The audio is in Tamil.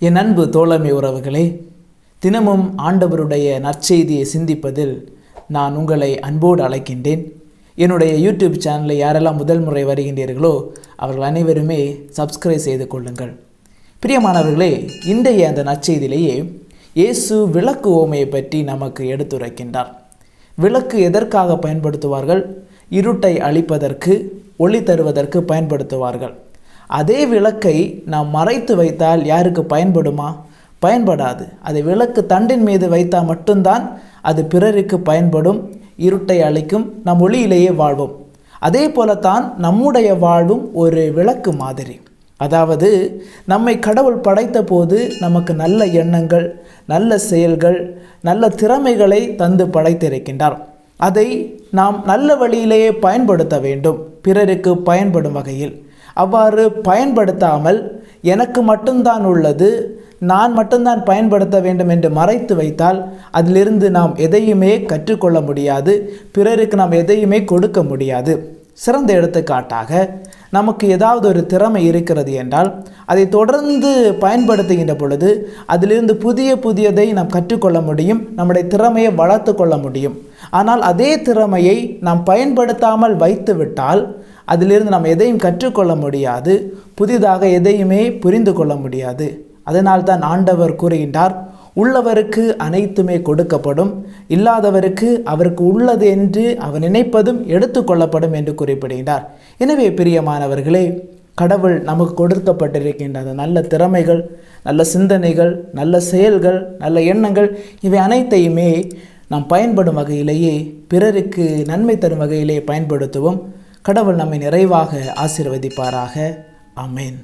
என் அன்பு தோழமை உறவுகளே, தினமும் ஆண்டவருடைய நற்செய்தியை சிந்திப்பதில் நான் உங்களை அன்போடு அழைக்கின்றேன். என்னுடைய யூடியூப் சேனலை யாரெல்லாம் முதல் முறை வருகின்றீர்களோ அவர்கள் அனைவருமே சப்ஸ்கிரைப் செய்து கொள்ளுங்கள். பிரியமானவர்களே, இன்றைய அந்த நற்செய்தியிலேயே இயேசு விளக்கு ஓமையை பற்றி நமக்கு எடுத்துரைக்கின்றார். விளக்கு எதற்காக பயன்படுத்துவார்கள்? இருட்டை அழிப்பதற்கு, ஒளி தருவதற்கு பயன்படுத்துவார்கள். அதே விளக்கை நாம் மறைத்து வைத்தால் யாருக்கு பயன்படுமா? பயன்படாது. அதை விளக்கு தண்டின் மீது வைத்தால் மட்டும்தான் அது பிறருக்கு பயன்படும், இருட்டை அழிக்கும், நம் ஒளியிலேயே வாழ்வோம். அதே போலத்தான் நம்முடைய வாழ்வும் ஒரு விளக்கு மாதிரி. அதாவது நம்மை கடவுள் படைத்த போது நமக்கு நல்ல எண்ணங்கள், நல்ல செயல்கள், நல்ல திறமைகளை தந்து படைத்திருக்கின்றார். அதை நாம் நல்ல வழியிலேயே பயன்படுத்த வேண்டும், பிறருக்கு பயன்படும் வகையில். அவ்வாறு பயன்படுத்தாமல் எனக்கு மட்டும்தான் உள்ளது, நான் மட்டும்தான் பயன்படுத்த வேண்டும் என்று மறைத்து வைத்தால் அதிலிருந்து நாம் எதையுமே கற்றுக்கொள்ள முடியாது, பிறருக்கு நாம் எதையுமே கொடுக்க முடியாது. சிறந்த எடுத்துக்காட்டாக, நமக்கு ஏதாவது ஒரு திறமை இருக்கிறது என்றால் அதை தொடர்ந்து பயன்படுத்துகின்ற பொழுது அதிலிருந்து புதியதை நாம் கற்றுக்கொள்ள முடியும், நம்முடைய திறமையை வளர்த்து கொள்ள முடியும். ஆனால் அதே திறமையை நாம் பயன்படுத்தாமல் வைத்துவிட்டால் அதிலிருந்து நாம் எதையும் கற்றுக்கொள்ள முடியாது, புதிதாக எதையுமே புரிந்து கொள்ள முடியாது. அதனால்தான் ஆண்டவர் கூறுகின்றார், உள்ளவருக்கு அனைத்துமே கொடுக்கப்படும், இல்லாதவருக்கு அவருக்கு உள்ளது என்று அவர் நினைப்பதும் எடுத்துக்கொள்ளப்படும் என்று குறிப்பிடுகின்றார். எனவே பிரியமானவர்களே, கடவுள் நமக்கு கொடுக்கப்பட்டிருக்கின்ற அந்த நல்ல திறமைகள், நல்ல சிந்தனைகள், நல்ல செயல்கள், நல்ல எண்ணங்கள், இவை அனைத்தையுமே நாம் பயன்படும் வகையிலேயே, பிறருக்கு நன்மை தரும் வகையிலே பயன்படுத்துவோம். கடவுள் நம்மை நிறைவாக ஆசீர்வதிப்பாராக. ஆமென்.